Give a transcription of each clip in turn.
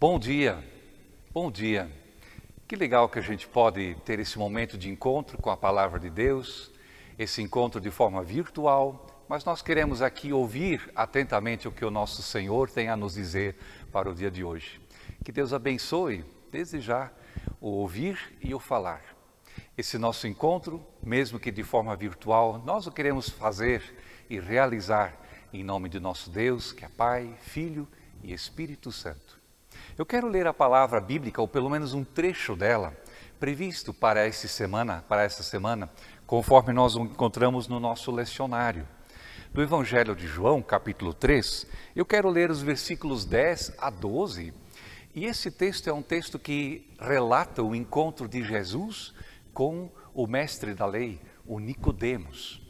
Bom dia, bom dia. Que legal que a gente pode ter esse momento de encontro com a Palavra de Deus, esse encontro de forma virtual, mas nós queremos aqui ouvir atentamente o que o nosso Senhor tem a nos dizer para o dia de hoje. Que Deus abençoe, desde já, o ouvir e o falar. Esse nosso encontro, mesmo que de forma virtual, nós o queremos fazer e realizar em nome de nosso Deus, que é Pai, Filho e Espírito Santo. Eu quero ler a palavra bíblica, ou pelo menos um trecho dela, previsto para essa semana, conforme nós o encontramos no nosso lecionário. Do Evangelho de João, capítulo 3, eu quero ler os versículos 10 a 12, e esse texto é um texto que relata o encontro de Jesus com o mestre da lei, o Nicodemos.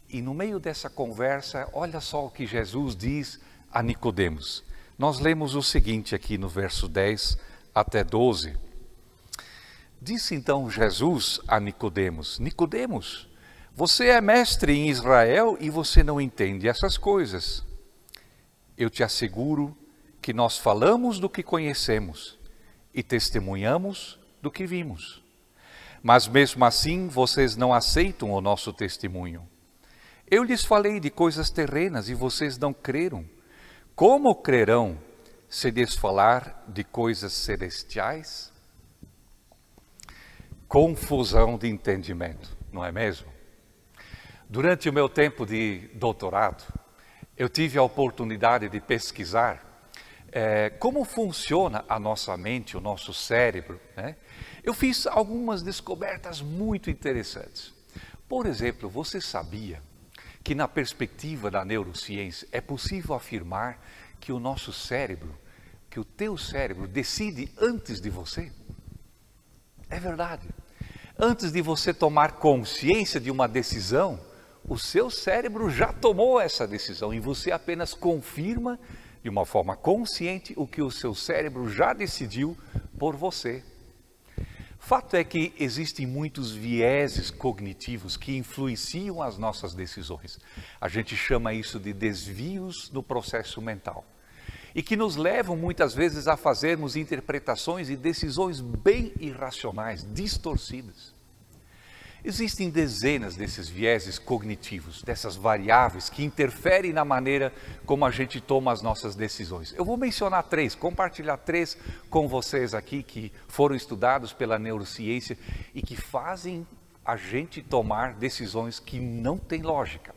E no meio dessa conversa, olha só o que Jesus diz a Nicodemos. Nós lemos o seguinte aqui no verso 10 até 12. Disse então Jesus a Nicodemos: Nicodemos, você é mestre em Israel e você não entende essas coisas. Eu te asseguro que nós falamos do que conhecemos e testemunhamos do que vimos. Mas mesmo assim vocês não aceitam o nosso testemunho. Eu lhes falei de coisas terrenas e vocês não creram. Como crerão se lhes falar de coisas celestiais? Confusão de entendimento, não é mesmo? Durante o meu tempo de doutorado, eu tive a oportunidade de pesquisar como funciona a nossa mente, o nosso cérebro, né? Eu fiz algumas descobertas muito interessantes. Por exemplo, você sabia que na perspectiva da neurociência é possível afirmar que o nosso cérebro, que o teu cérebro decide antes de você? É verdade. Antes de você tomar consciência de uma decisão, o seu cérebro já tomou essa decisão e você apenas confirma de uma forma consciente o que o seu cérebro já decidiu por você. Fato é que existem muitos vieses cognitivos que influenciam as nossas decisões. A gente chama isso de desvios no processo mental. E que nos levam muitas vezes a fazermos interpretações e decisões bem irracionais, distorcidas. Existem dezenas desses vieses cognitivos, dessas variáveis que interferem na maneira como a gente toma as nossas decisões. Eu vou mencionar três, compartilhar três com vocês aqui que foram estudados pela neurociência e que fazem a gente tomar decisões que não têm lógica.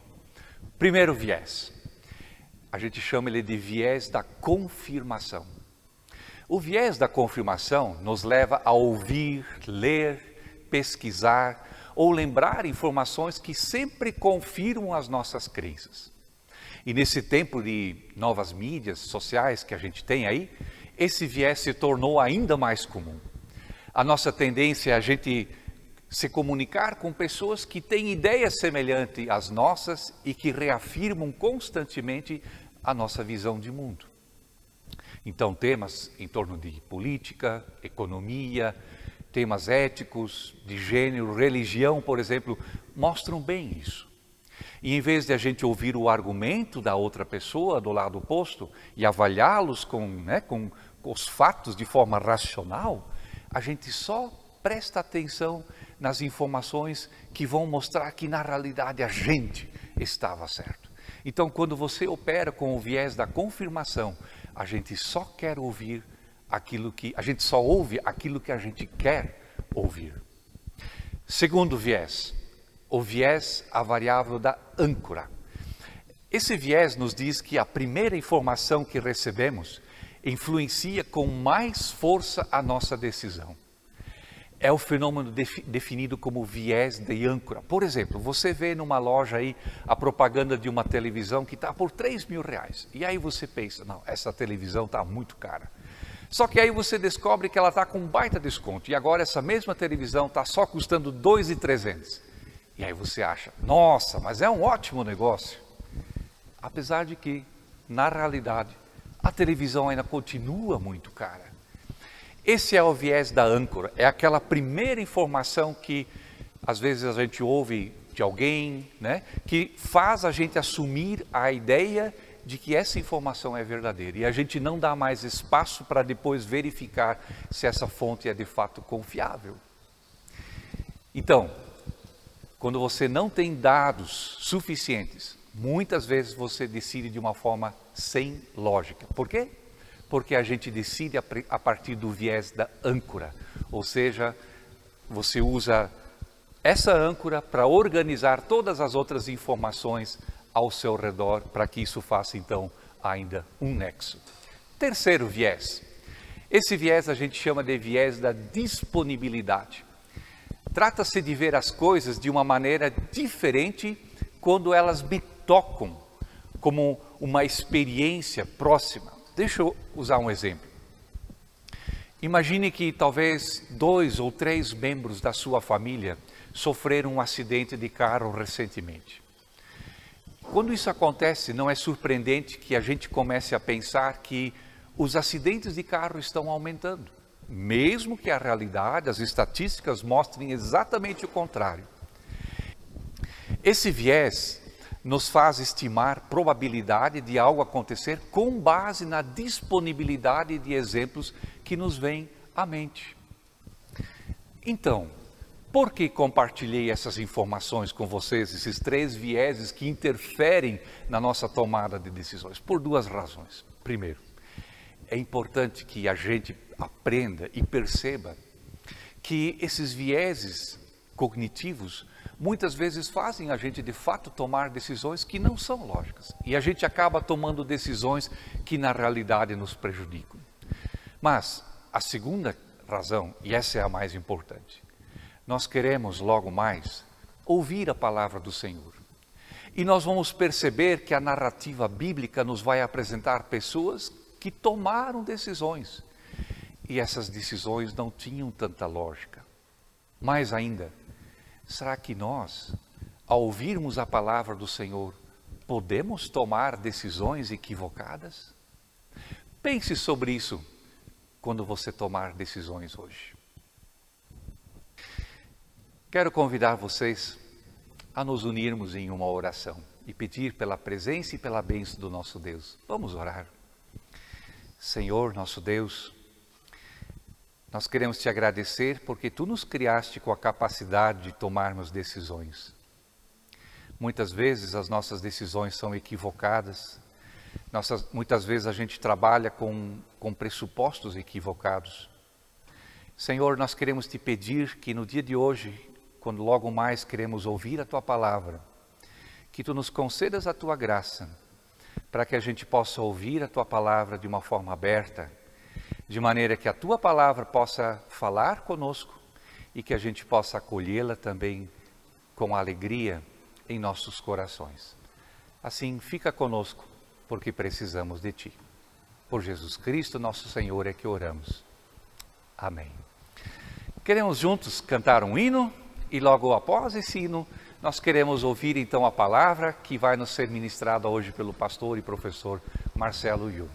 Primeiro viés, a gente chama ele de viés da confirmação. O viés da confirmação nos leva a ouvir, ler, pesquisar, ou lembrar informações que sempre confirmam as nossas crenças. E nesse tempo de novas mídias sociais que a gente tem aí, esse viés se tornou ainda mais comum. A nossa tendência é a gente se comunicar com pessoas que têm ideias semelhantes às nossas e que reafirmam constantemente a nossa visão de mundo. Então, temas em torno de política, economia, temas éticos, de gênero, religião, por exemplo, mostram bem isso. E em vez de a gente ouvir o argumento da outra pessoa do lado oposto e avaliá-los com os fatos de forma racional, a gente só presta atenção nas informações que vão mostrar que na realidade a gente estava certo. Então, quando você opera com o viés da confirmação, a gente só quer ouvir a gente só ouve aquilo que a gente quer ouvir. Segundo viés, o viés, a variável da âncora. Esse viés nos diz que a primeira informação que recebemos influencia com mais força a nossa decisão. É o fenômeno definido como viés de âncora. Por exemplo, você vê numa loja aí a propaganda de uma televisão que está por R$3.000. E aí você pensa, não, essa televisão está muito cara. Só que aí você descobre que ela está com um baita desconto. E agora essa mesma televisão está só custando R$2.300. E aí você acha, nossa, mas é um ótimo negócio. Apesar de que, na realidade, a televisão ainda continua muito cara. Esse é o viés da âncora. É aquela primeira informação que, às vezes, a gente ouve de alguém, né, que faz a gente assumir a ideia de que essa informação é verdadeira e a gente não dá mais espaço para depois verificar se essa fonte é de fato confiável. Então, quando você não tem dados suficientes, muitas vezes você decide de uma forma sem lógica. Por quê? Porque a gente decide a partir do viés da âncora, ou seja, você usa essa âncora para organizar todas as outras informações ao seu redor, para que isso faça então ainda um nexo. Terceiro viés. Esse viés a gente chama de viés da disponibilidade. Trata-se de ver as coisas de uma maneira diferente quando elas me tocam, como uma experiência próxima. Deixa eu usar um exemplo. Imagine que talvez 2 ou 3 membros da sua família sofreram um acidente de carro recentemente. Quando isso acontece, não é surpreendente que a gente comece a pensar que os acidentes de carro estão aumentando, mesmo que a realidade, as estatísticas mostrem exatamente o contrário. Esse viés nos faz estimar probabilidade de algo acontecer com base na disponibilidade de exemplos que nos vêm à mente. Então, por que compartilhei essas informações com vocês, esses 3 vieses que interferem na nossa tomada de decisões? Por 2 razões. Primeiro, é importante que a gente aprenda e perceba que esses vieses cognitivos muitas vezes fazem a gente de fato tomar decisões que não são lógicas. E a gente acaba tomando decisões que na realidade nos prejudicam. Mas a segunda razão, e essa é a mais importante, nós queremos logo mais ouvir a palavra do Senhor. E nós vamos perceber que a narrativa bíblica nos vai apresentar pessoas que tomaram decisões. E essas decisões não tinham tanta lógica. Mais ainda, será que nós, ao ouvirmos a palavra do Senhor, podemos tomar decisões equivocadas? Pense sobre isso quando você tomar decisões hoje. Quero convidar vocês a nos unirmos em uma oração e pedir pela presença e pela bênção do nosso Deus. Vamos orar. Senhor, nosso Deus, nós queremos te agradecer porque tu nos criaste com a capacidade de tomarmos decisões. Muitas vezes as nossas decisões são equivocadas, muitas vezes a gente trabalha com pressupostos equivocados. Senhor, nós queremos te pedir que no dia de hoje, quando logo mais queremos ouvir a tua palavra, que tu nos concedas a tua graça, para que a gente possa ouvir a tua palavra de uma forma aberta, de maneira que a tua palavra possa falar conosco e que a gente possa acolhê-la também com alegria em nossos corações. Assim, fica conosco, porque precisamos de ti. Por Jesus Cristo, nosso Senhor, é que oramos. Amém. Queremos juntos cantar um hino e logo após esse hino, nós queremos ouvir então a palavra que vai nos ser ministrada hoje pelo pastor e professor Marcelo Jung.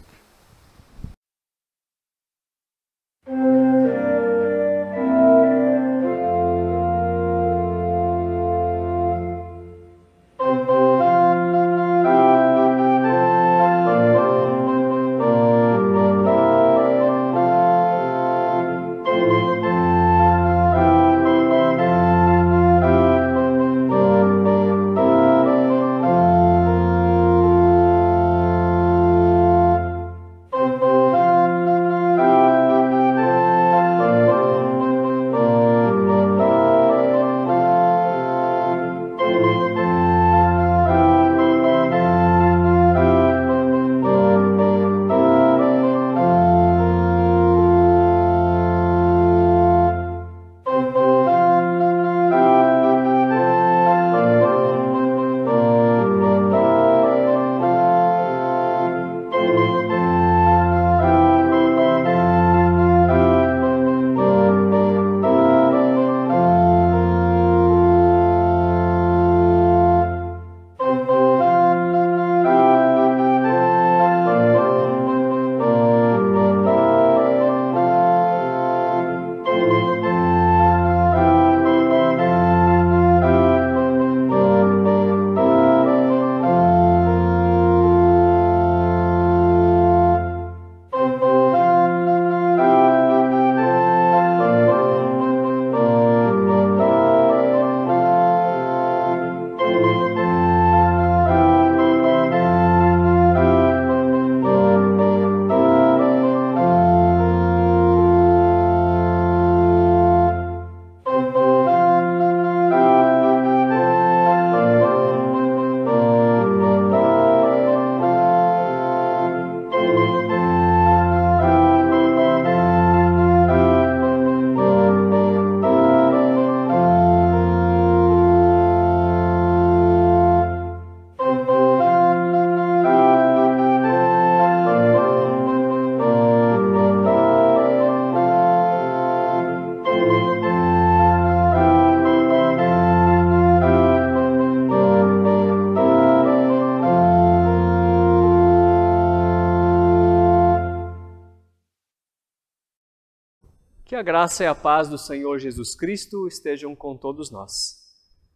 a graça e a paz do Senhor Jesus Cristo estejam com todos nós.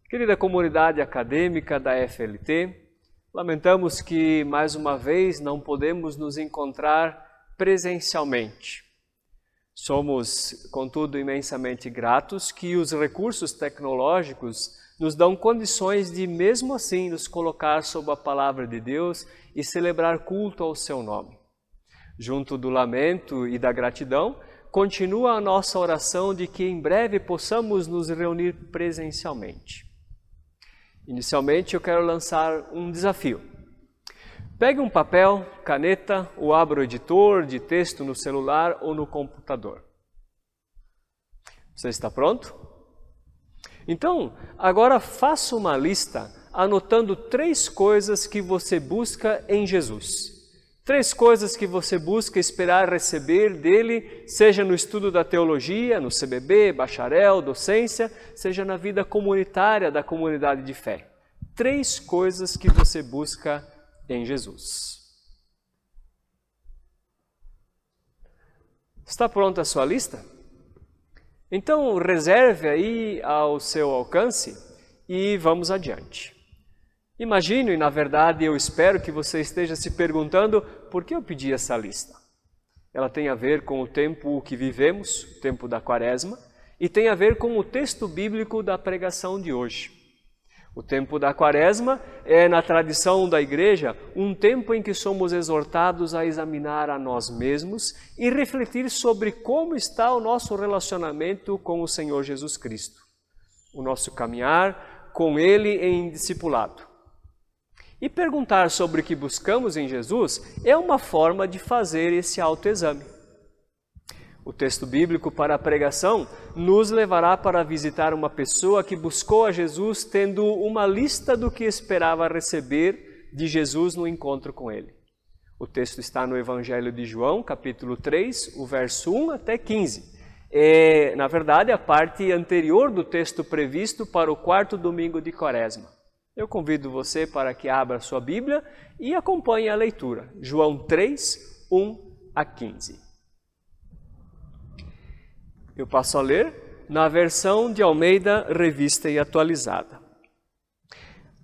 Querida comunidade acadêmica da FLT, lamentamos que mais uma vez não podemos nos encontrar presencialmente. Somos, contudo, imensamente gratos que os recursos tecnológicos nos dão condições de, mesmo assim, nos colocar sob a palavra de Deus e celebrar culto ao seu nome. Junto do lamento e da gratidão, continua a nossa oração de que em breve possamos nos reunir presencialmente. Inicialmente, eu quero lançar um desafio. Pegue um papel, caneta ou abra o editor de texto no celular ou no computador. Você está pronto? Então, agora faça uma lista anotando 3 coisas que você busca em Jesus. 3 coisas que você busca esperar receber dele, seja no estudo da teologia, no CBB, bacharel, docência, seja na vida comunitária da comunidade de fé. 3 coisas que você busca em Jesus. Está pronta a sua lista? Então, reserve aí ao seu alcance e vamos adiante. Imagino, e na verdade eu espero que você esteja se perguntando por que eu pedi essa lista. Ela tem a ver com o tempo que vivemos, o tempo da Quaresma, e tem a ver com o texto bíblico da pregação de hoje. O tempo da Quaresma é, na tradição da Igreja, um tempo em que somos exortados a examinar a nós mesmos e refletir sobre como está o nosso relacionamento com o Senhor Jesus Cristo, o nosso caminhar com Ele em discipulado. E perguntar sobre o que buscamos em Jesus é uma forma de fazer esse autoexame. O texto bíblico para a pregação nos levará para visitar uma pessoa que buscou a Jesus tendo uma lista do que esperava receber de Jesus no encontro com ele. O texto está no Evangelho de João, capítulo 3, o verso 1 até 15. É, na verdade, a parte anterior do texto previsto para o 4º domingo de Quaresma. Eu convido você para que abra sua Bíblia e acompanhe a leitura. João 3, 1 a 15. Eu passo a ler na versão de Almeida, Revista e Atualizada.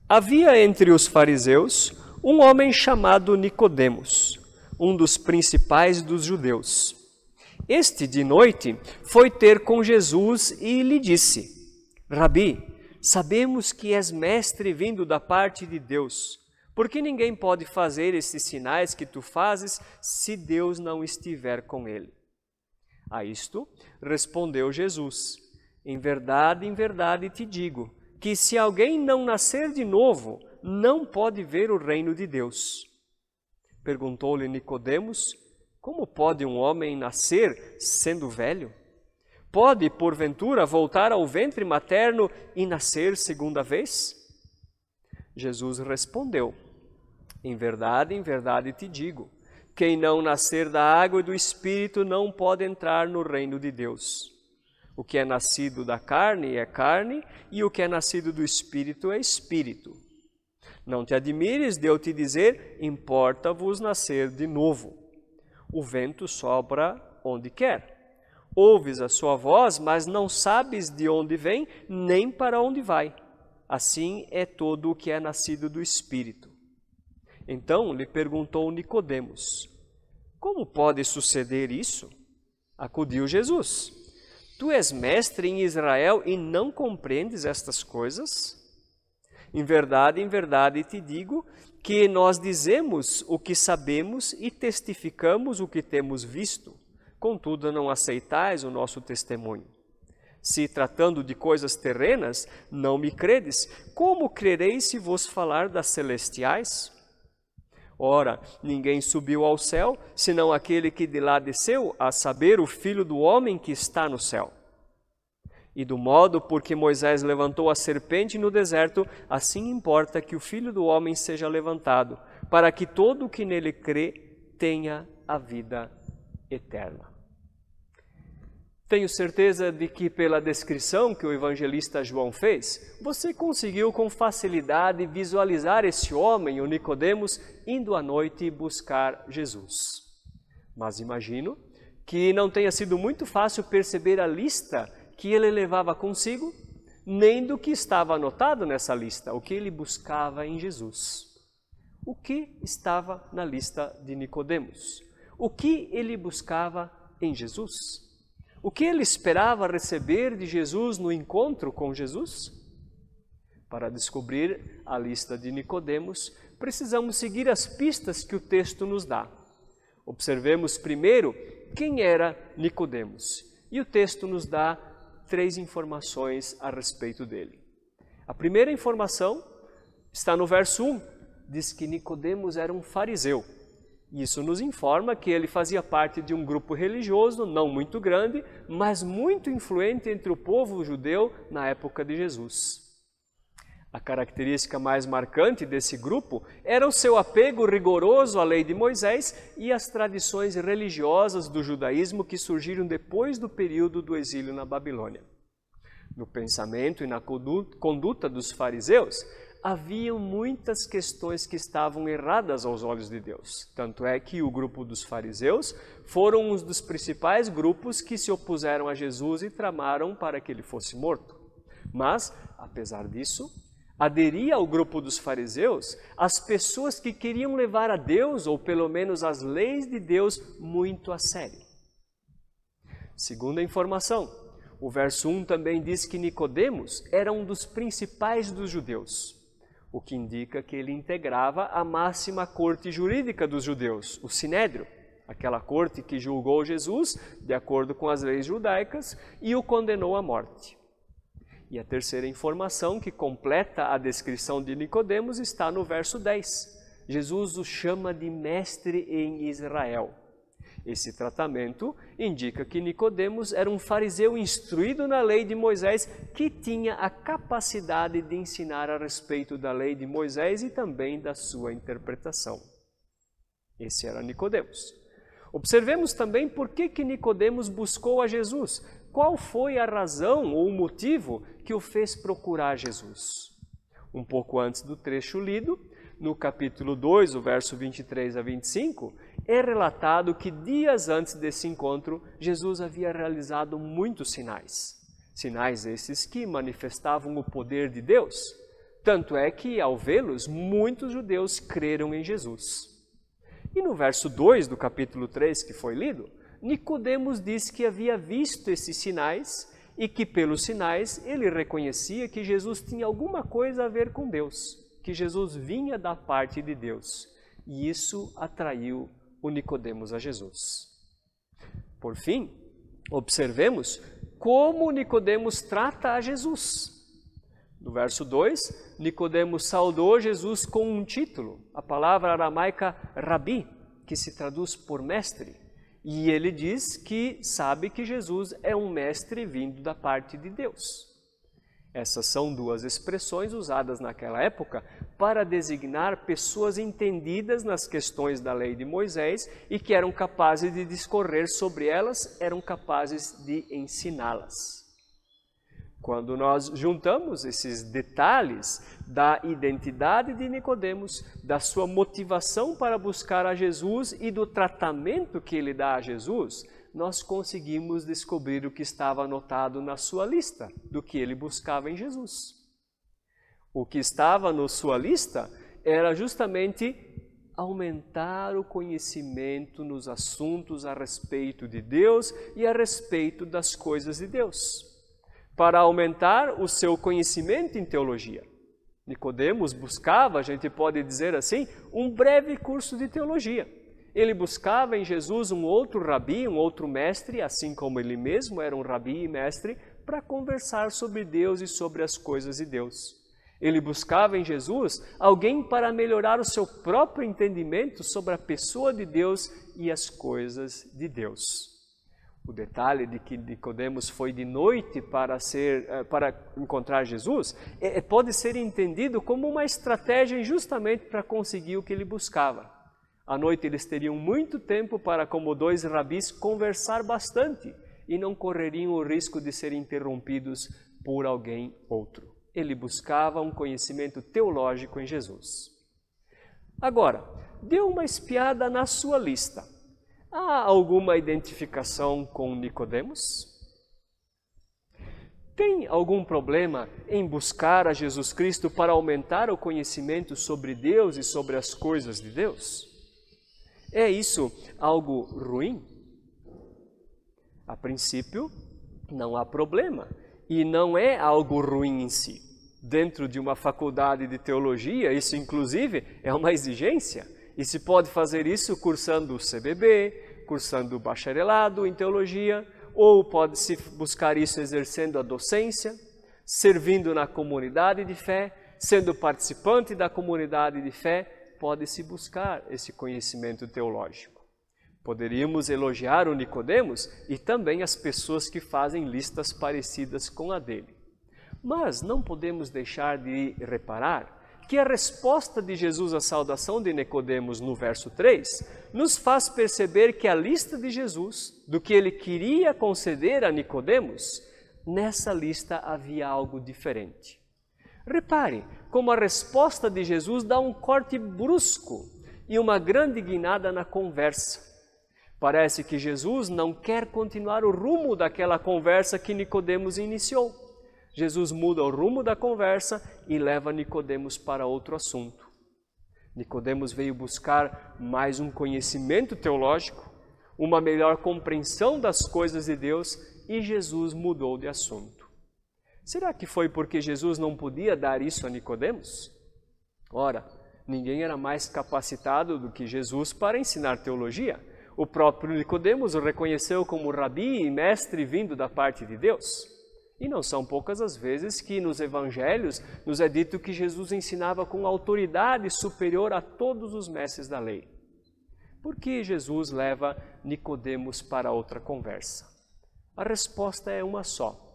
Havia entre os fariseus um homem chamado Nicodemos, um dos principais dos judeus. Este, de noite, foi ter com Jesus e lhe disse: Rabi, sabemos que és mestre vindo da parte de Deus, porque ninguém pode fazer esses sinais que tu fazes se Deus não estiver com ele. A isto respondeu Jesus: em verdade te digo, que se alguém não nascer de novo, não pode ver o reino de Deus. Perguntou-lhe Nicodemos: como pode um homem nascer sendo velho? Pode, porventura, voltar ao ventre materno e nascer segunda vez? Jesus respondeu: em verdade te digo, quem não nascer da água e do Espírito não pode entrar no reino de Deus. O que é nascido da carne é carne, e o que é nascido do Espírito é Espírito. Não te admires de eu te dizer, importa-vos nascer de novo. O vento sopra onde quer. Ouves a sua voz, mas não sabes de onde vem, nem para onde vai. Assim é todo o que é nascido do Espírito. Então lhe perguntou Nicodemos: como pode suceder isso? Acudiu Jesus: tu és mestre em Israel e não compreendes estas coisas? Em verdade te digo que nós dizemos o que sabemos e testificamos o que temos visto. Contudo, não aceitais o nosso testemunho. Se, tratando de coisas terrenas, não me credes, como crereis se vos falar das celestiais? Ora, ninguém subiu ao céu, senão aquele que de lá desceu, a saber, o Filho do homem que está no céu. E do modo por que Moisés levantou a serpente no deserto, assim importa que o Filho do homem seja levantado, para que todo o que nele crê tenha a vida eterna. Tenho certeza de que pela descrição que o evangelista João fez, você conseguiu com facilidade visualizar esse homem, o Nicodemos, indo à noite buscar Jesus. Mas imagino que não tenha sido muito fácil perceber a lista que ele levava consigo, nem do que estava anotado nessa lista, o que ele buscava em Jesus. O que estava na lista de Nicodemos? O que ele buscava em Jesus? O que ele esperava receber de Jesus no encontro com Jesus? Para descobrir a lista de Nicodemos, precisamos seguir as pistas que o texto nos dá. Observemos primeiro quem era Nicodemos, e o texto nos dá 3 informações a respeito dele. A primeira informação está no verso 1, diz que Nicodemos era um fariseu. Isso nos informa que ele fazia parte de um grupo religioso não muito grande, mas muito influente entre o povo judeu na época de Jesus. A característica mais marcante desse grupo era o seu apego rigoroso à lei de Moisés e às tradições religiosas do judaísmo que surgiram depois do período do exílio na Babilônia. No pensamento e na conduta dos fariseus, haviam muitas questões que estavam erradas aos olhos de Deus. Tanto é que o grupo dos fariseus foram um dos principais grupos que se opuseram a Jesus e tramaram para que ele fosse morto. Mas, apesar disso, aderia ao grupo dos fariseus as pessoas que queriam levar a Deus, ou pelo menos as leis de Deus, muito a sério. Segunda informação, o verso 1 também diz que Nicodemos era um dos principais dos judeus, o que indica que ele integrava a máxima corte jurídica dos judeus, o Sinédrio, aquela corte que julgou Jesus de acordo com as leis judaicas e o condenou à morte. E a terceira informação que completa a descrição de Nicodemos está no verso 10. Jesus o chama de mestre em Israel. Esse tratamento indica que Nicodemos era um fariseu instruído na lei de Moisés que tinha a capacidade de ensinar a respeito da lei de Moisés e também da sua interpretação. Esse era Nicodemos. Observemos também por que Nicodemos buscou a Jesus. Qual foi a razão ou o motivo que o fez procurar Jesus? Um pouco antes do trecho lido, no capítulo 2, o verso 23 a 25, é relatado que dias antes desse encontro, Jesus havia realizado muitos sinais. Sinais esses que manifestavam o poder de Deus. Tanto é que, ao vê-los, muitos judeus creram em Jesus. E no verso 2 do capítulo 3, que foi lido, Nicodemos diz que havia visto esses sinais e que, pelos sinais, ele reconhecia que Jesus tinha alguma coisa a ver com Deus, que Jesus vinha da parte de Deus. E isso atraiu o Nicodemos a Jesus. Por fim, observemos como Nicodemos trata a Jesus. No verso 2, Nicodemos saudou Jesus com um título, a palavra aramaica rabi, que se traduz por mestre. E ele diz que sabe que Jesus é um mestre vindo da parte de Deus. Essas são 2 expressões usadas naquela época para designar pessoas entendidas nas questões da lei de Moisés e que eram capazes de discorrer sobre elas, eram capazes de ensiná-las. Quando nós juntamos esses detalhes da identidade de Nicodemos, da sua motivação para buscar a Jesus e do tratamento que ele dá a Jesus, nós conseguimos descobrir o que estava anotado na sua lista, do que ele buscava em Jesus. O que estava na sua lista era justamente aumentar o conhecimento nos assuntos a respeito de Deus e a respeito das coisas de Deus, para aumentar o seu conhecimento em teologia. Nicodemos buscava, a gente pode dizer assim, um breve curso de teologia. Ele buscava em Jesus um outro rabi, um outro mestre, assim como ele mesmo era um rabi e mestre, para conversar sobre Deus e sobre as coisas de Deus. Ele buscava em Jesus alguém para melhorar o seu próprio entendimento sobre a pessoa de Deus e as coisas de Deus. O detalhe de que Nicodemos foi de noite para encontrar Jesus pode ser entendido como uma estratégia justamente para conseguir o que ele buscava. À noite eles teriam muito tempo para, como 2 rabis, conversar bastante e não correriam o risco de serem interrompidos por alguém outro. Ele buscava um conhecimento teológico em Jesus. Agora, dê uma espiada na sua lista. Há alguma identificação com Nicodemos? Tem algum problema em buscar a Jesus Cristo para aumentar o conhecimento sobre Deus e sobre as coisas de Deus? É isso algo ruim? A princípio, não há problema e não é algo ruim em si. Dentro de uma faculdade de teologia, isso inclusive é uma exigência e se pode fazer isso cursando o CBB, cursando o bacharelado em teologia, ou pode-se buscar isso exercendo a docência, servindo na comunidade de fé, sendo participante da comunidade de fé, pode-se buscar esse conhecimento teológico. Poderíamos elogiar o Nicodemos e também as pessoas que fazem listas parecidas com a dele. Mas não podemos deixar de reparar que a resposta de Jesus à saudação de Nicodemos no verso 3 nos faz perceber que a lista de Jesus, do que ele queria conceder a Nicodemos, nessa lista havia algo diferente. Repare como a resposta de Jesus dá um corte brusco e uma grande guinada na conversa. Parece que Jesus não quer continuar o rumo daquela conversa que Nicodemos iniciou. Jesus muda o rumo da conversa e leva Nicodemos para outro assunto. Nicodemos veio buscar mais um conhecimento teológico, uma melhor compreensão das coisas de Deus e Jesus mudou de assunto. Será que foi porque Jesus não podia dar isso a Nicodemos? Ora, ninguém era mais capacitado do que Jesus para ensinar teologia. O próprio Nicodemos o reconheceu como rabi e mestre vindo da parte de Deus. E não são poucas as vezes que nos evangelhos nos é dito que Jesus ensinava com autoridade superior a todos os mestres da lei. Por que Jesus leva Nicodemos para outra conversa? A resposta é uma só.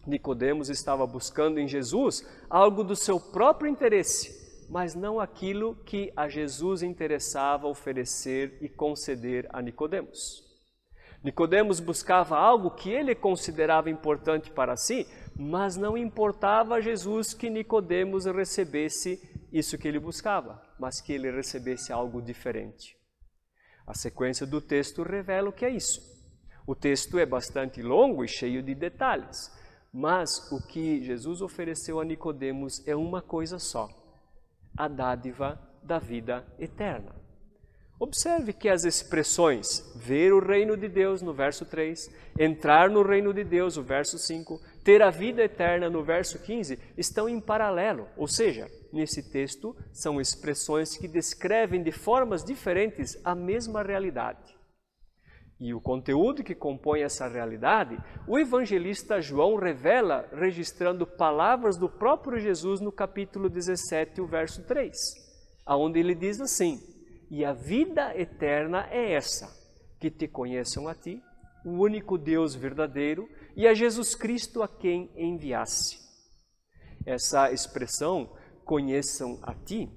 Nicodemos estava buscando em Jesus algo do seu próprio interesse, mas não aquilo que a Jesus interessava oferecer e conceder a Nicodemos. Nicodemos buscava algo que ele considerava importante para si, mas não importava a Jesus que Nicodemos recebesse isso que ele buscava, mas que ele recebesse algo diferente. A sequência do texto revela o que é isso. O texto é bastante longo e cheio de detalhes, mas o que Jesus ofereceu a Nicodemos é uma coisa só: a dádiva da vida eterna. Observe que as expressões ver o reino de Deus no verso 3, entrar no reino de Deus no verso 5, ter a vida eterna no verso 15, estão em paralelo, ou seja, nesse texto são expressões que descrevem de formas diferentes a mesma realidade. E o conteúdo que compõe essa realidade, o evangelista João revela registrando palavras do próprio Jesus no capítulo 17, o verso 3, onde ele diz assim: e a vida eterna é essa, que te conheçam a ti, o único Deus verdadeiro, e a Jesus Cristo a quem enviaste. Essa expressão, conheçam a ti,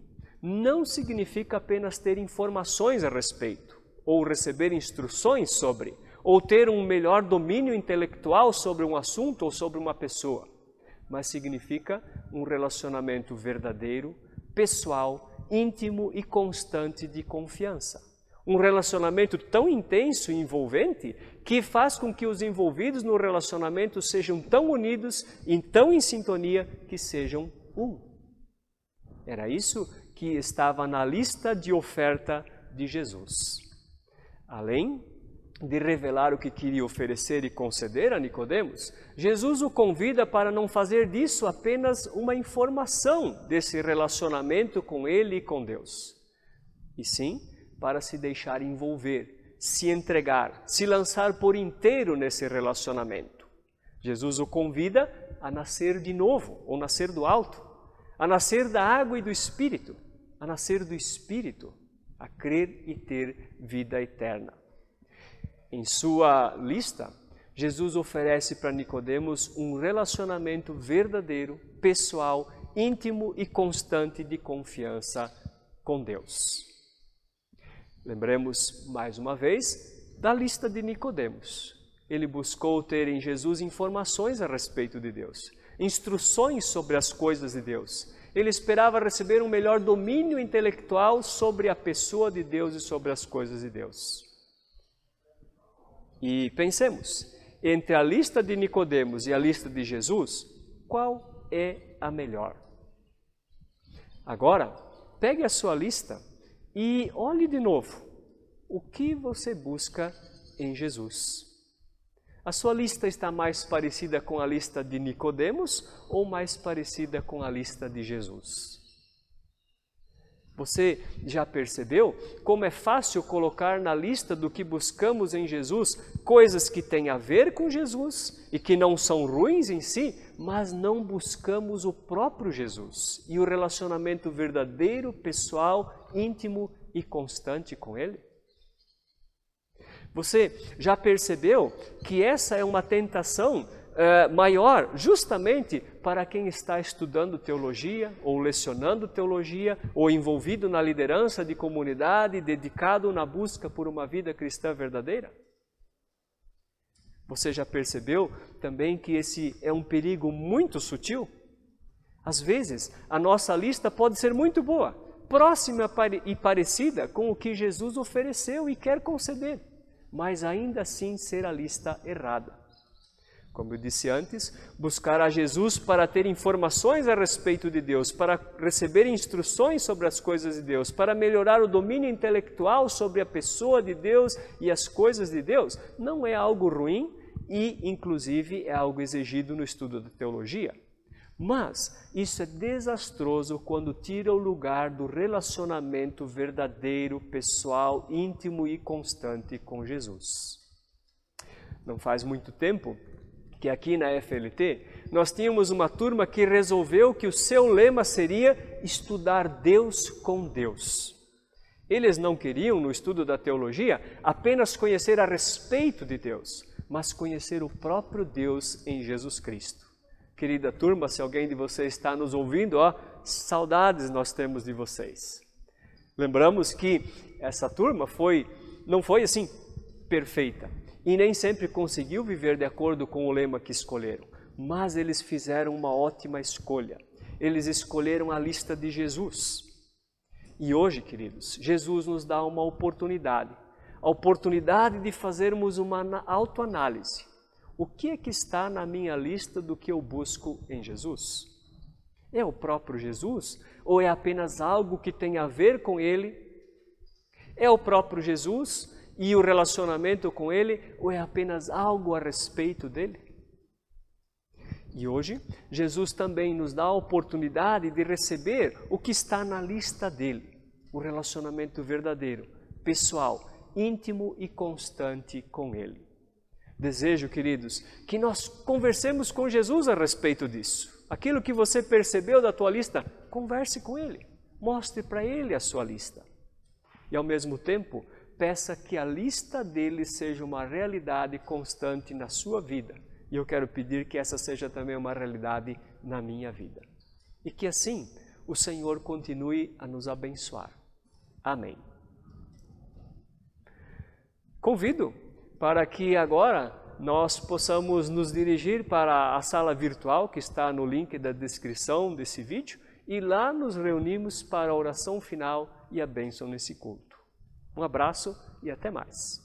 não significa apenas ter informações a respeito, ou receber instruções sobre, ou ter um melhor domínio intelectual sobre um assunto ou sobre uma pessoa, mas significa um relacionamento verdadeiro, pessoal, íntimo e constante de confiança. Um relacionamento tão intenso e envolvente que faz com que os envolvidos no relacionamento sejam tão unidos e tão em sintonia que sejam um. Era isso que estava na lista de oferta de Jesus. Além de revelar o que queria oferecer e conceder a Nicodemos, Jesus o convida para não fazer disso apenas uma informação desse relacionamento com ele e com Deus, e sim para se deixar envolver, se entregar, se lançar por inteiro nesse relacionamento. Jesus o convida a nascer de novo, ou nascer do alto, a nascer da água e do Espírito, a nascer do Espírito, a crer e ter vida eterna. Em sua lista, Jesus oferece para Nicodemos um relacionamento verdadeiro, pessoal, íntimo e constante de confiança com Deus. Lembremos mais uma vez da lista de Nicodemos. Ele buscou ter em Jesus informações a respeito de Deus, instruções sobre as coisas de Deus. Ele esperava receber um melhor domínio intelectual sobre a pessoa de Deus e sobre as coisas de Deus. E pensemos, entre a lista de Nicodemos e a lista de Jesus, qual é a melhor? Agora, pegue a sua lista e olhe de novo o que você busca em Jesus. A sua lista está mais parecida com a lista de Nicodemos ou mais parecida com a lista de Jesus? Você já percebeu como é fácil colocar na lista do que buscamos em Jesus coisas que têm a ver com Jesus e que não são ruins em si, mas não buscamos o próprio Jesus e o relacionamento verdadeiro, pessoal, íntimo e constante com Ele? Você já percebeu que essa é uma tentação maior justamente para quem está estudando teologia, ou lecionando teologia, ou envolvido na liderança de comunidade, dedicado na busca por uma vida cristã verdadeira? Você já percebeu também que esse é um perigo muito sutil? Às vezes, a nossa lista pode ser muito boa, próxima e parecida com o que Jesus ofereceu e quer conceder, mas ainda assim ser a lista errada. Como eu disse antes, buscar a Jesus para ter informações a respeito de Deus, para receber instruções sobre as coisas de Deus, para melhorar o domínio intelectual sobre a pessoa de Deus e as coisas de Deus, não é algo ruim e, inclusive, é algo exigido no estudo da teologia. Mas isso é desastroso quando tira o lugar do relacionamento verdadeiro, pessoal, íntimo e constante com Jesus. Não faz muito tempo que aqui na FLT nós tínhamos uma turma que resolveu que o seu lema seria estudar Deus com Deus. Eles não queriam, no estudo da teologia, apenas conhecer a respeito de Deus, mas conhecer o próprio Deus em Jesus Cristo. Querida turma, se alguém de vocês está nos ouvindo, saudades nós temos de vocês. Lembramos que essa turma não foi assim perfeita e nem sempre conseguiu viver de acordo com o lema que escolheram, mas eles fizeram uma ótima escolha. Eles escolheram a lista de Jesus. E hoje, queridos, Jesus nos dá uma oportunidade, a oportunidade de fazermos uma autoanálise. O que é que está na minha lista do que eu busco em Jesus? É o próprio Jesus ou é apenas algo que tem a ver com Ele? É o próprio Jesus e o relacionamento com Ele ou é apenas algo a respeito dEle? E hoje, Jesus também nos dá a oportunidade de receber o que está na lista dEle, o relacionamento verdadeiro, pessoal, íntimo e constante com Ele. Desejo, queridos, que nós conversemos com Jesus a respeito disso. Aquilo que você percebeu da tua lista, converse com Ele. Mostre para Ele a sua lista. E ao mesmo tempo, peça que a lista dele seja uma realidade constante na sua vida. E eu quero pedir que essa seja também uma realidade na minha vida. E que assim o Senhor continue a nos abençoar. Amém. Convido para que agora nós possamos nos dirigir para a sala virtual que está no link da descrição desse vídeo e lá nos reunimos para a oração final e a bênção nesse culto. Um abraço e até mais.